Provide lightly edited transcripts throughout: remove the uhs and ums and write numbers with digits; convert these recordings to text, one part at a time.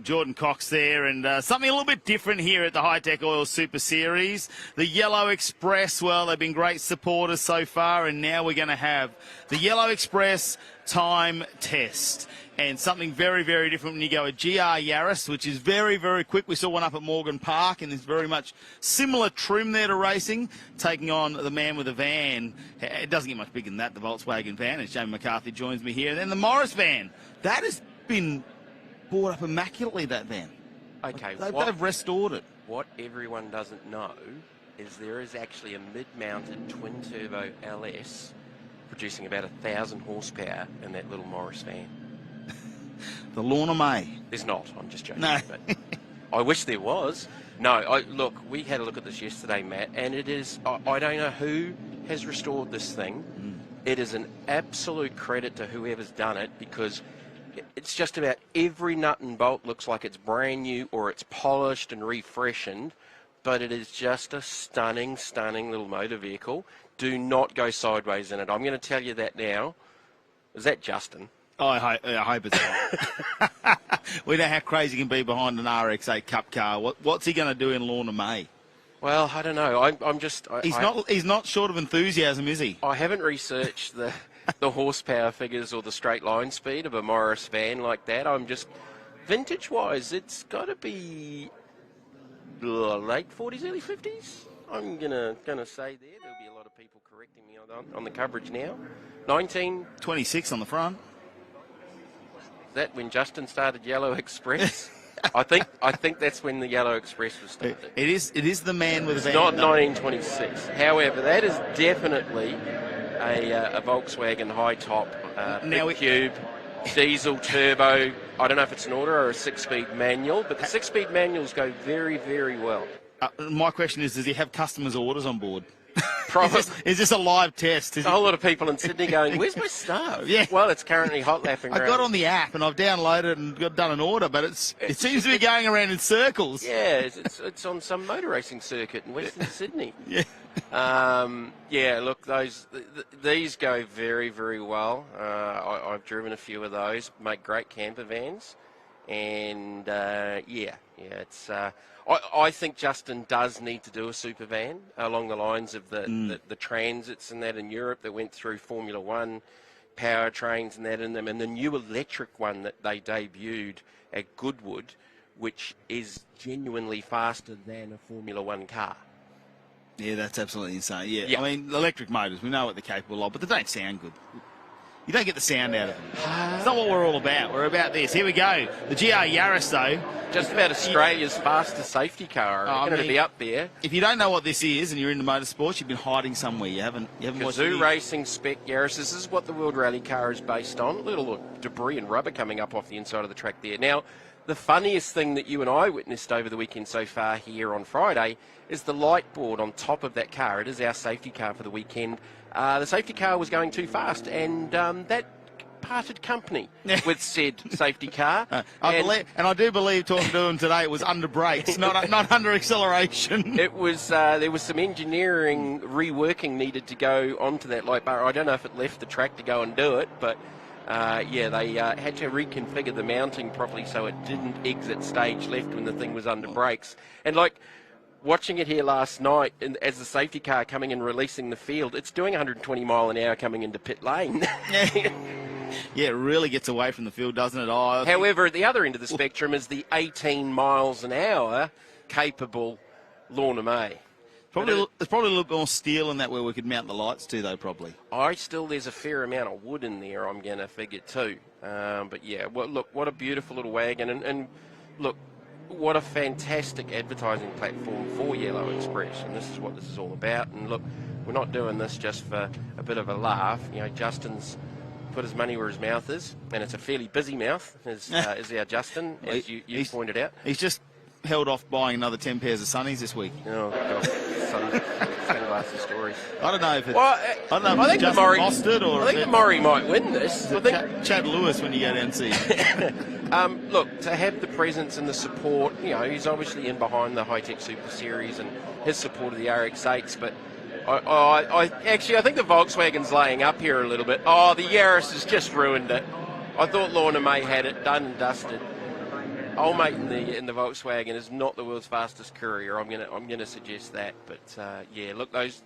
Jordan Cox there, and something a little bit different here at the Hi-Tech Oil Super Series. The Yellow Express, well, they've been great supporters so far, and now we're going to have the Yellow Express time test. And something very, very different when you go a GR Yaris, which is very, very quick. We saw one up at Morgan Park, and there's very much similar trim there to racing, taking on the man with a van. It doesn't get much bigger than that, the Volkswagen van, as Jamie McCarthy joins me here. And then the Morris van. That has been brought up immaculately, that van. Okay, they've restored it. What everyone doesn't know is there is actually a mid-mounted twin-turbo LS producing about 1,000 horsepower in that little Morris van. The Lorna May. There's not, I'm just joking. No. But I wish there was. No, look, we had a look at this yesterday, Matt, and it is, I don't know who has restored this thing. It is an absolute credit to whoever's done it, because it's just about every nut and bolt looks like it's brand new or it's polished and refreshened, but it is just a stunning, stunning little motor vehicle. Do not go sideways in it. I'm going to tell you that now. Is that Justin? Oh, I hope it's not. We know how crazy he can be behind an RX-8 Cup car. What's he going to do in Lorna May? Well, I don't know. I'm just... He's not short of enthusiasm, is he? I haven't researched the horsepower figures or the straight line speed of a Morris van like that. I'm just... Vintage-wise, it's got to be late 40s, early 50s. I'm gonna say there. There'll be a lot of people correcting me on the coverage now. 26 on the front. Is that when Justin started Yellow Express? I think that's when the Yellow Express was started. It is the man with a van. It's not 1926. However, that is definitely a Volkswagen high top, big cube, diesel turbo. I don't know if it's an auto or a 6-speed manual, but the 6-speed manuals go very, very well. My question is, does he have customers' orders on board? Probably. Is this a live test? There's a whole lot of people in Sydney going, where's my stuff? Yeah. Well, it's currently hot lapping around. I got on the app and I've downloaded it and done an order, but it seems to be going around in circles. Yeah, it's on some motor racing circuit in Western Sydney. Yeah. Yeah, look, these go very, very well. I've driven a few of those, make great camper vans. And, it's... I think Justin does need to do a super van along the lines of the transits and that in Europe that went through Formula One powertrains and that in them, and the new electric one that they debuted at Goodwood, which is genuinely faster than a Formula One car. Yeah, that's absolutely insane. Yeah. I mean, electric motors, we know what they're capable of, but they don't sound good. You don't get the sound out of them. It's not what we're all about. We're about this. Here we go. The GR Yaris, though. Just about Australia's fastest safety car. I reckon it'll be up there. If you don't know what this is and you're into motorsports, you've been hiding somewhere. You haven't watched Kazoo Racing Spec Yaris. This is what the World Rally car is based on. A little debris and rubber coming up off the inside of the track there. Now, the funniest thing that you and I witnessed over the weekend so far here on Friday is the light board on top of that car. It is our safety car for the weekend. The safety car was going too fast, and that parted company with said safety car. I do believe, talking to him today, it was under brakes, not under acceleration. It was there was some engineering reworking needed to go onto that light bar. I don't know if it left the track to go and do it, but they had to reconfigure the mounting properly so it didn't exit stage left when the thing was under brakes. And watching it here last night, and as the safety car coming and releasing the field, it's doing 120 mile an hour coming into pit lane. Yeah, it really gets away from the field, doesn't it? However, at the other end of the spectrum is the 18 miles an hour capable Lorna May. There's probably a little bit more steel in that where we could mount the lights to, though, probably. There's a fair amount of wood in there, I'm going to figure, too. But yeah, look, what a beautiful little wagon. And look, what a fantastic advertising platform for Yellow Express, and this is what this is all about. And look, we're not doing this just for a bit of a laugh. You know, Justin's put his money where his mouth is, and it's a fairly busy mouth, is our Justin, as you pointed out. He's just held off buying another 10 pairs of sunnies this week. Oh, God. Sunglasses stories. I don't know if it's... Well, I think Justin lost it, or... I think the Murray might win this. I think Chad Lewis when you go down and see him. Look, to have the presence and the support, he's obviously in behind the Hi-Tech Super Series and his support of the RX-8s, but I think the Volkswagen's laying up here a little bit. The Yaris has just ruined it. I thought Lorna May had it done and dusted. old mate in the Volkswagen is not the world's fastest courier. I'm gonna suggest that. But yeah, look, those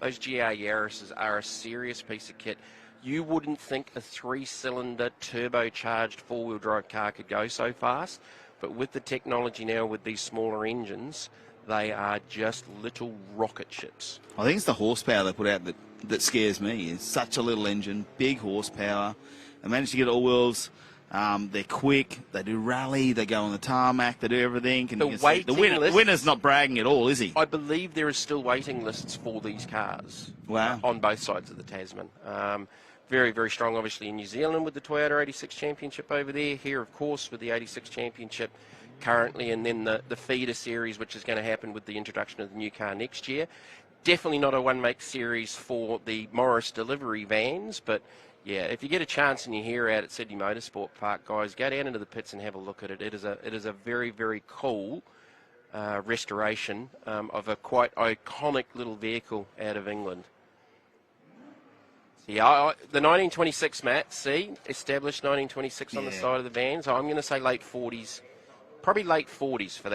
GR Yaris's are a serious piece of kit. You wouldn't think a 3-cylinder turbocharged four-wheel drive car could go so fast, but with the technology now with these smaller engines, they are just little rocket ships. I think it's the horsepower they put out that scares me. It's such a little engine, big horsepower. They managed to get all wheels. They're quick. They do rally. They go on the tarmac. They do everything. And the winner's not bragging at all, is he? I believe there is still waiting lists for these cars. Wow. On both sides of the Tasman. Very, very strong, obviously, in New Zealand with the Toyota 86 Championship over there. Here, of course, with the 86 Championship currently, and then the feeder series, which is going to happen with the introduction of the new car next year. Definitely not a one-make series for the Morris delivery vans, but yeah, if you get a chance and you're here out at Sydney Motorsport Park, guys, go down into the pits and have a look at it. It is a very, very cool restoration of a quite iconic little vehicle out of England. So yeah, the 1926, Matt, see, established 1926 on the side of the vans. I'm going to say late 40s, probably late 40s for that.